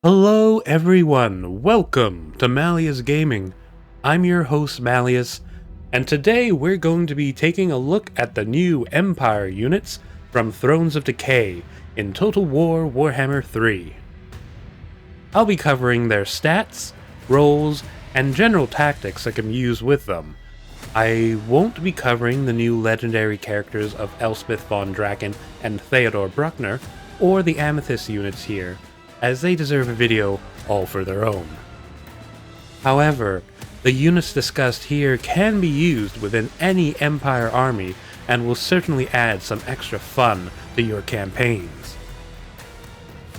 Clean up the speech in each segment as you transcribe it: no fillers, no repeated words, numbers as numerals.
Hello everyone, welcome to Malleus Gaming. I'm your host Malleus, and today we're going to be taking a look at the new Empire units from Thrones of Decay in Total War Warhammer 3. I'll be covering their stats, roles, and general tactics that can be used with them. I won't be covering the new legendary characters of Elspeth von Draken and Theodor Bruckner, or the Amethyst units here, as they deserve a video all for their own. However, the units discussed here can be used within any Empire army and will certainly add some extra fun to your campaigns.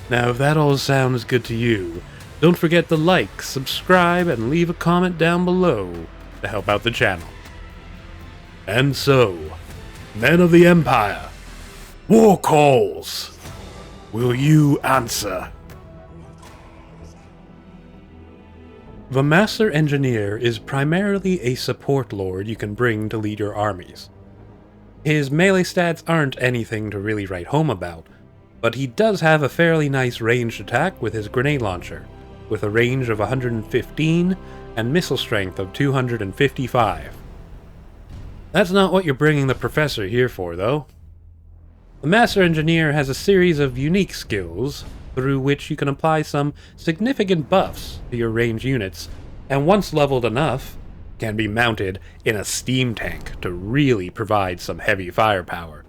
Now if that all sounds good to you, don't forget to like, subscribe, and leave a comment down below to help out the channel. And so, men of the Empire, war calls! Will you answer? The Master Engineer is primarily a support lord you can bring to lead your armies. His melee stats aren't anything to really write home about, but he does have a fairly nice ranged attack with his grenade launcher, with a range of 115 and missile strength of 255. That's not what you're bringing the Professor here for, though. The Master Engineer has a series of unique skills through which you can apply some significant buffs to your ranged units, and once leveled enough, can be mounted in a steam tank to really provide some heavy firepower.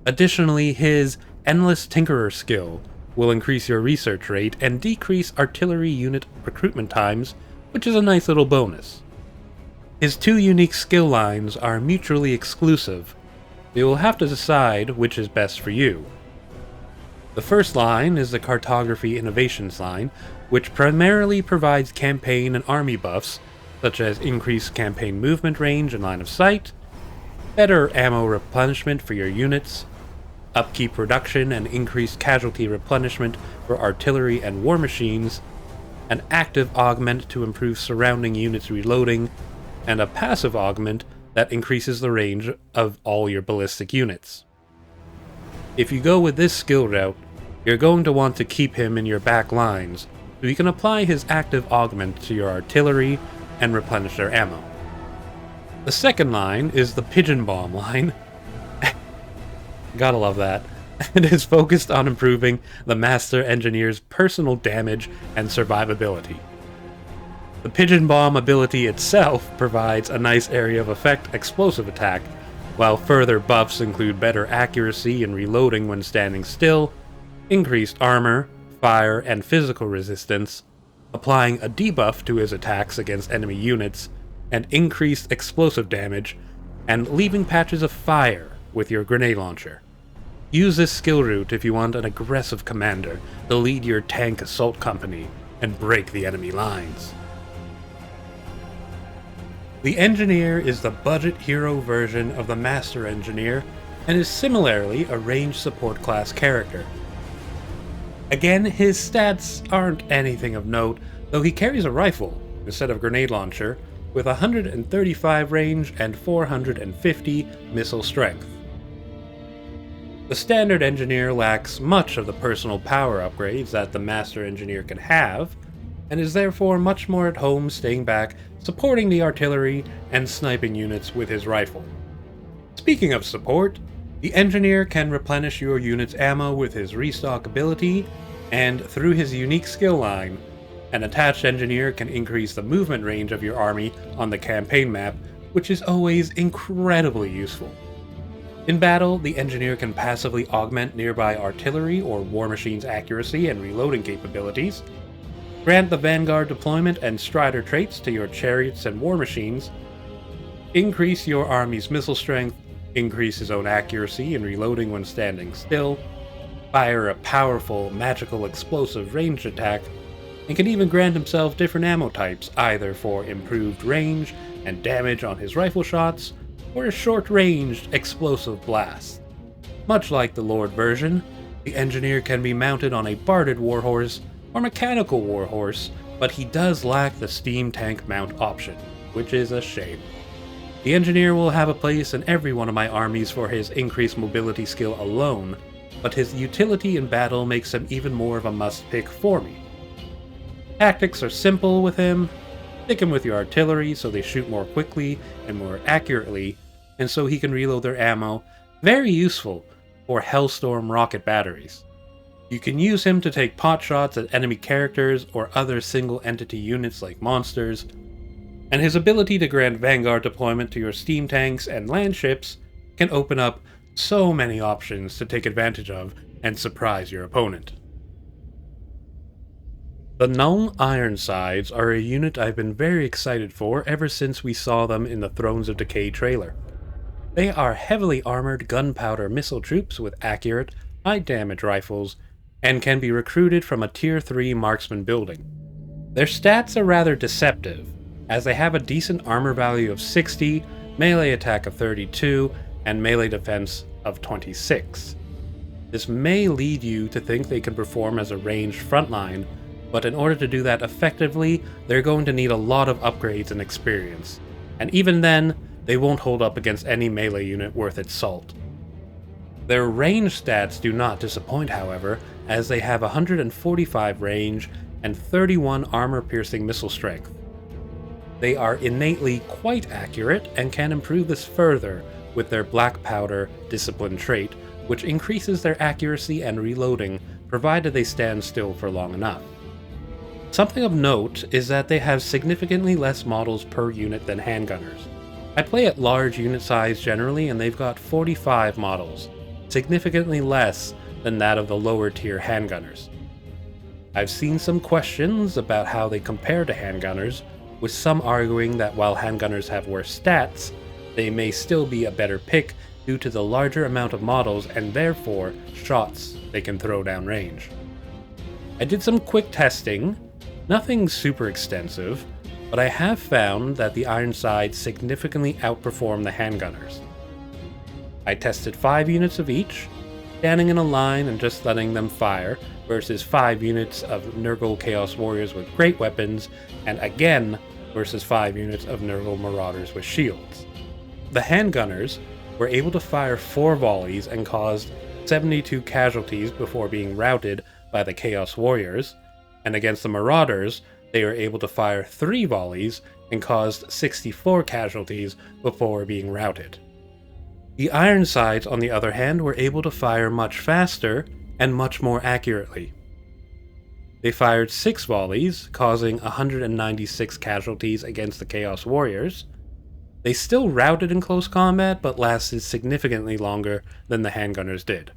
Additionally, his Endless Tinkerer skill will increase your research rate and decrease artillery unit recruitment times, which is a nice little bonus. His two unique skill lines are mutually exclusive. You will have to decide which is best for you. The first line is the Cartography Innovations line, which primarily provides campaign and army buffs, such as increased campaign movement range and line of sight, better ammo replenishment for your units, upkeep reduction and increased casualty replenishment for artillery and war machines, an active augment to improve surrounding units reloading, and a passive augment that increases the range of all your ballistic units. If you go with this skill route, you're going to want to keep him in your back lines, so you can apply his active augment to your artillery and replenish their ammo. The second line is the Pigeon Bomb line. Gotta love that. It is focused on improving the Master Engineer's personal damage and survivability. The Pigeon Bomb ability itself provides a nice area of effect explosive attack, while further buffs include better accuracy and reloading when standing still, increased armor, fire, and physical resistance, applying a debuff to his attacks against enemy units, and increased explosive damage, and leaving patches of fire with your grenade launcher. Use this skill route if you want an aggressive commander to lead your tank assault company and break the enemy lines. The Engineer is the budget hero version of the Master Engineer, and is similarly a ranged support class character. Again, his stats aren't anything of note, though he carries a rifle instead of grenade launcher, with 135 range and 450 missile strength. The Standard Engineer lacks much of the personal power upgrades that the Master Engineer can have, and is therefore much more at home staying back, supporting the artillery and sniping units with his rifle. Speaking of support, the Engineer can replenish your unit's ammo with his restock ability, and through his unique skill line, an attached Engineer can increase the movement range of your army on the campaign map, which is always incredibly useful. In battle, the Engineer can passively augment nearby artillery or war machines' accuracy and reloading capabilities, grant the Vanguard deployment and Strider traits to your chariots and war machines, increase your army's missile strength, increase his own accuracy in reloading when standing still, fire a powerful magical explosive ranged attack, and can even grant himself different ammo types, either for improved range and damage on his rifle shots, or a short-ranged explosive blast. Much like the Lord version, the Engineer can be mounted on a barded warhorse or mechanical warhorse, but he does lack the steam tank mount option, which is a shame. The Engineer will have a place in every one of my armies for his increased mobility skill alone, but his utility in battle makes him even more of a must-pick for me. Tactics are simple with him. Stick him with your artillery so they shoot more quickly and more accurately, and so he can reload their ammo. Very useful for Hellstorm rocket batteries. You can use him to take pot shots at enemy characters or other single entity units like monsters, and his ability to grant Vanguard deployment to your steam tanks and land ships can open up so many options to take advantage of and surprise your opponent. The Nuln Ironsides are a unit I've been very excited for ever since we saw them in the Thrones of Decay trailer. They are heavily armored gunpowder missile troops with accurate, high damage rifles, and can be recruited from a Tier 3 marksman building. Their stats are rather deceptive, as they have a decent armor value of 60, melee attack of 32, and melee defense of 26. This may lead you to think they can perform as a ranged frontline, but in order to do that effectively, they're going to need a lot of upgrades and experience, and even then, they won't hold up against any melee unit worth its salt. Their range stats do not disappoint, however, as they have 145 range and 31 armor-piercing missile strength. They are innately quite accurate and can improve this further with their Black Powder Discipline trait, which increases their accuracy and reloading provided they stand still for long enough. Something of note is that they have significantly less models per unit than handgunners. I play at large unit size generally, and they've got 45 models, significantly less than that of the lower tier handgunners. I've seen some questions about how they compare to handgunners, with some arguing that while handgunners have worse stats, they may still be a better pick due to the larger amount of models and therefore shots they can throw down range. I did some quick testing, nothing super extensive, but I have found that the Ironsides significantly outperform the handgunners. I tested 5 units of each, standing in a line and just letting them fire, versus 5 units of Nurgle Chaos Warriors with great weapons, and again versus 5 units of Nurgle Marauders with shields. The handgunners were able to fire 4 volleys and caused 72 casualties before being routed by the Chaos Warriors, and against the Marauders, they were able to fire 3 volleys and caused 64 casualties before being routed. The Ironsides, on the other hand, were able to fire much faster and much more accurately. They fired 6 volleys, causing 196 casualties against the Chaos Warriors. They still routed in close combat, but lasted significantly longer than the handgunners did.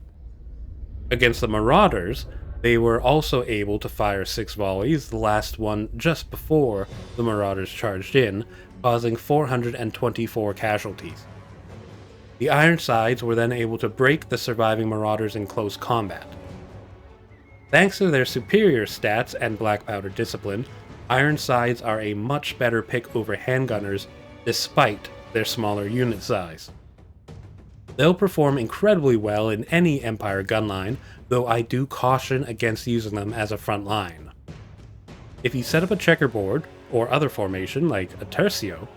Against the Marauders, they were also able to fire 6 volleys, the last one just before the Marauders charged in, causing 424 casualties. The Ironsides were then able to break the surviving Marauders in close combat. Thanks to their superior stats and Black Powder Discipline, Ironsides are a much better pick over handgunners despite their smaller unit size. They'll perform incredibly well in any Empire gunline, though I do caution against using them as a front line. If you set up a checkerboard, or other formation like a tercio,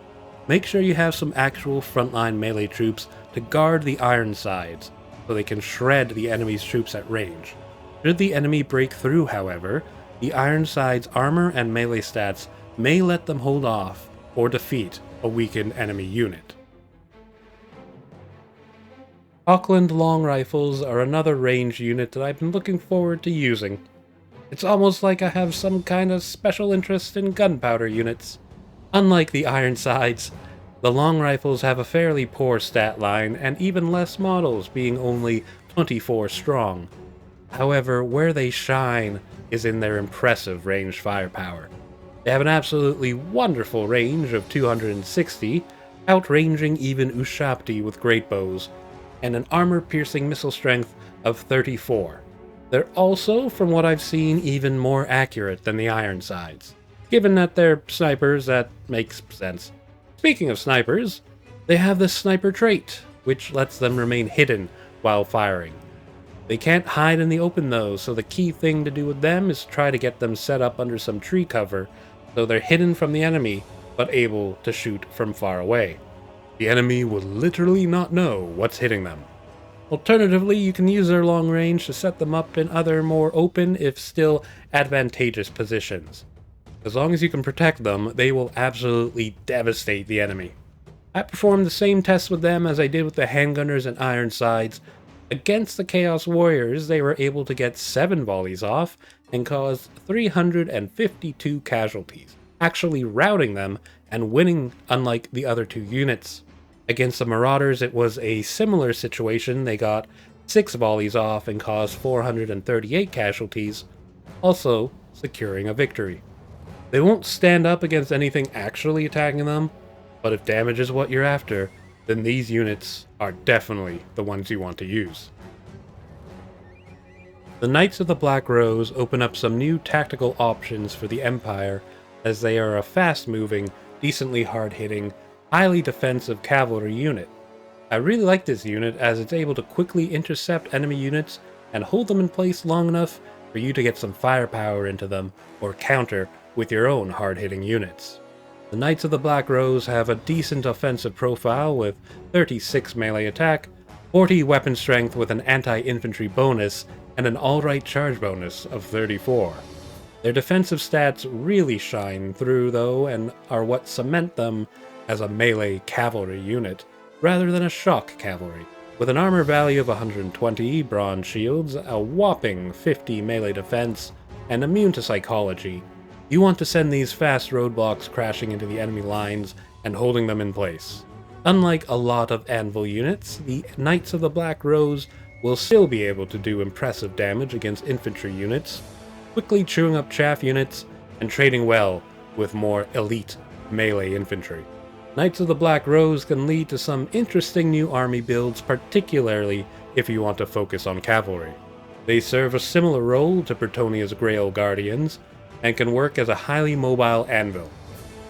make sure you have some actual frontline melee troops to guard the Ironsides, so they can shred the enemy's troops at range. Should the enemy break through, however, the Ironsides' armor and melee stats may let them hold off or defeat a weakened enemy unit. Hochland long rifles are another ranged unit that I've been looking forward to using. It's almost like I have some kind of special interest in gunpowder units. Unlike the Ironsides, the long rifles have a fairly poor stat line and even less models, being only 24 strong. However, where they shine is in their impressive ranged firepower. They have an absolutely wonderful range of 260, outranging even Ushabti with great bows, and an armor-piercing missile strength of 34. They're also, from what I've seen, even more accurate than the Ironsides. Given that they're snipers, that makes sense. Speaking of snipers, they have the sniper trait, which lets them remain hidden while firing. They can't hide in the open though, so the key thing to do with them is try to get them set up under some tree cover, so they're hidden from the enemy, but able to shoot from far away. The enemy will literally not know what's hitting them. Alternatively, you can use their long range to set them up in other more open, if still advantageous positions. As long as you can protect them, they will absolutely devastate the enemy. I performed the same tests with them as I did with the handgunners and Ironsides. Against the Chaos Warriors, they were able to get 7 volleys off and caused 352 casualties, actually routing them and winning unlike the other 2 units. Against the Marauders, it was a similar situation. They got 6 volleys off and caused 438 casualties, also securing a victory. They won't stand up against anything actually attacking them, but if damage is what you're after, then these units are definitely the ones you want to use. The Knights of the Black Rose open up some new tactical options for the Empire, as they are a fast-moving, decently hard-hitting, highly defensive cavalry unit. I really like this unit as it's able to quickly intercept enemy units and hold them in place long enough for you to get some firepower into them or counter with your own hard-hitting units. The Knights of the Black Rose have a decent offensive profile with 36 melee attack, 40 weapon strength with an anti-infantry bonus, and an alright charge bonus of 34. Their defensive stats really shine through though, and are what cement them as a melee cavalry unit, rather than a shock cavalry. With an armor value of 120, bronze shields, a whopping 50 melee defense, and immune to psychology, you want to send these fast roadblocks crashing into the enemy lines and holding them in place. Unlike a lot of anvil units, the Knights of the Black Rose will still be able to do impressive damage against infantry units, quickly chewing up chaff units, and trading well with more elite melee infantry. Knights of the Black Rose can lead to some interesting new army builds, particularly if you want to focus on cavalry. They serve a similar role to Bretonia's Grail Guardians, and can work as a highly mobile anvil.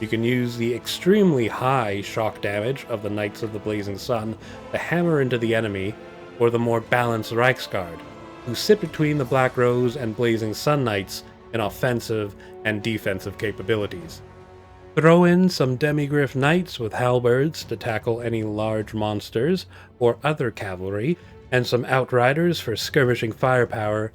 You can use the extremely high shock damage of the Knights of the Blazing Sun to hammer into the enemy, or the more balanced Reiksguard, who sit between the Black Rose and Blazing Sun Knights in offensive and defensive capabilities. Throw in some Demigryph Knights with halberds to tackle any large monsters or other cavalry, and some Outriders for skirmishing firepower,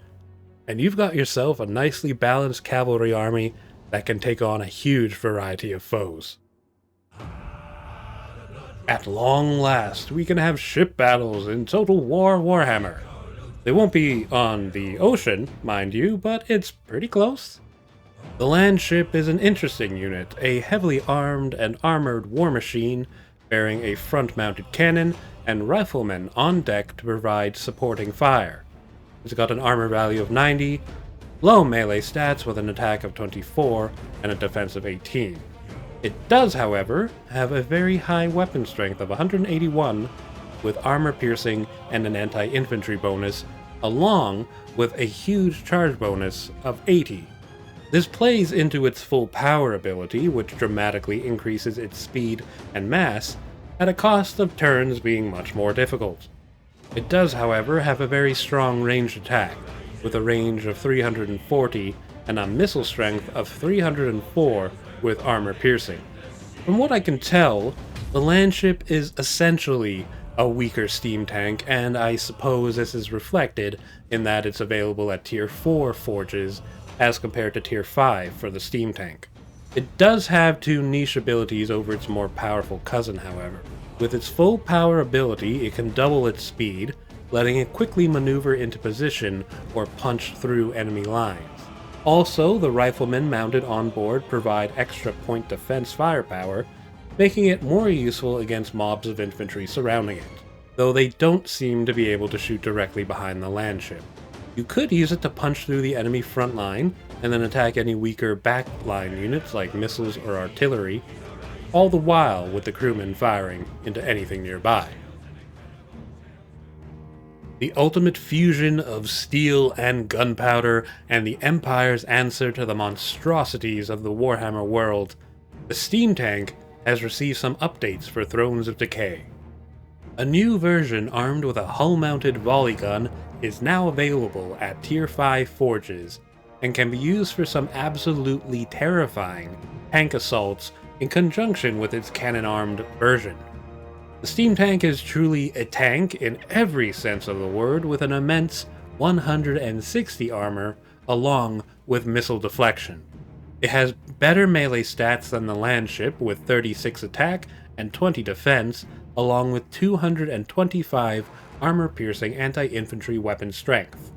and you've got yourself a nicely balanced cavalry army that can take on a huge variety of foes. At long last, we can have ship battles in Total War Warhammer. They won't be on the ocean, mind you, but it's pretty close. The land ship is an interesting unit, a heavily armed and armored war machine bearing a front-mounted cannon and riflemen on deck to provide supporting fire. It's got an armor value of 90, low melee stats with an attack of 24 and a defense of 18. It does, however, have a very high weapon strength of 181 with armor piercing and an anti-infantry bonus, along with a huge charge bonus of 80. This plays into its full power ability, which dramatically increases its speed and mass, at a cost of turns being much more difficult. It does, however, have a very strong ranged attack, with a range of 340 and a missile strength of 304 with armor piercing. From what I can tell, the landship is essentially a weaker steam tank, and I suppose this is reflected in that it's available at Tier 4 forges as compared to Tier 5 for the steam tank. It does have 2 niche abilities over its more powerful cousin, however. With its full power ability, it can double its speed, letting it quickly maneuver into position or punch through enemy lines. Also, the riflemen mounted on board provide extra point defense firepower, making it more useful against mobs of infantry surrounding it, though they don't seem to be able to shoot directly behind the landship. You could use it to punch through the enemy front line, and then attack any weaker backline units like missiles or artillery, all the while with the crewmen firing into anything nearby. The ultimate fusion of steel and gunpowder, and the Empire's answer to the monstrosities of the Warhammer world, the steam tank has received some updates for Thrones of Decay. A new version armed with a hull-mounted volley gun is now available at Tier 5 forges, and can be used for some absolutely terrifying tank assaults in conjunction with its cannon-armed version. The steam tank is truly a tank in every sense of the word, with an immense 160 armor along with missile deflection. It has better melee stats than the land ship with 36 attack and 20 defense, along with 225 armor-piercing anti-infantry weapon strength.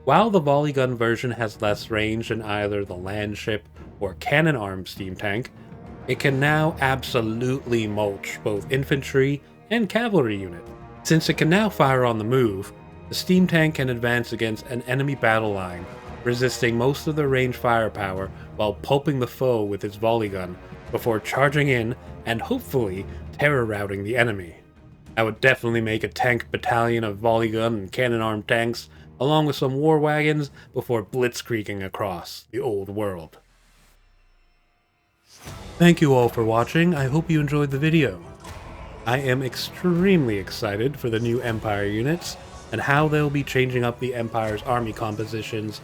While the volley gun version has less range than either the land ship or cannon-armed steam tank, it can now absolutely mulch both infantry and cavalry units. Since it can now fire on the move, the steam tank can advance against an enemy battle line, resisting most of the range firepower while pulping the foe with its volley gun before charging in and hopefully terror routing the enemy. I would definitely make a tank battalion of volley gun and cannon armed tanks along with some war wagons before blitzkrieging across the old world. Thank you all for watching. I hope you enjoyed the video. I am extremely excited for the new Empire units and how they'll be changing up the Empire's army compositions,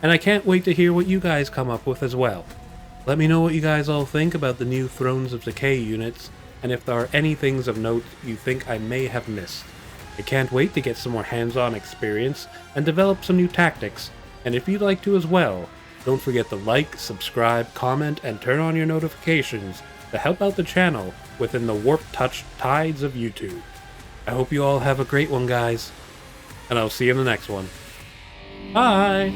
and I can't wait to hear what you guys come up with as well. Let me know what you guys all think about the new Thrones of Decay units, and if there are any things of note you think I may have missed. I can't wait to get some more hands-on experience and develop some new tactics, and if you'd like to as well, don't forget to like, subscribe, comment, and turn on your notifications to help out the channel within the warp-touched tides of YouTube. I hope you all have a great one, guys, and I'll see you in the next one. Bye!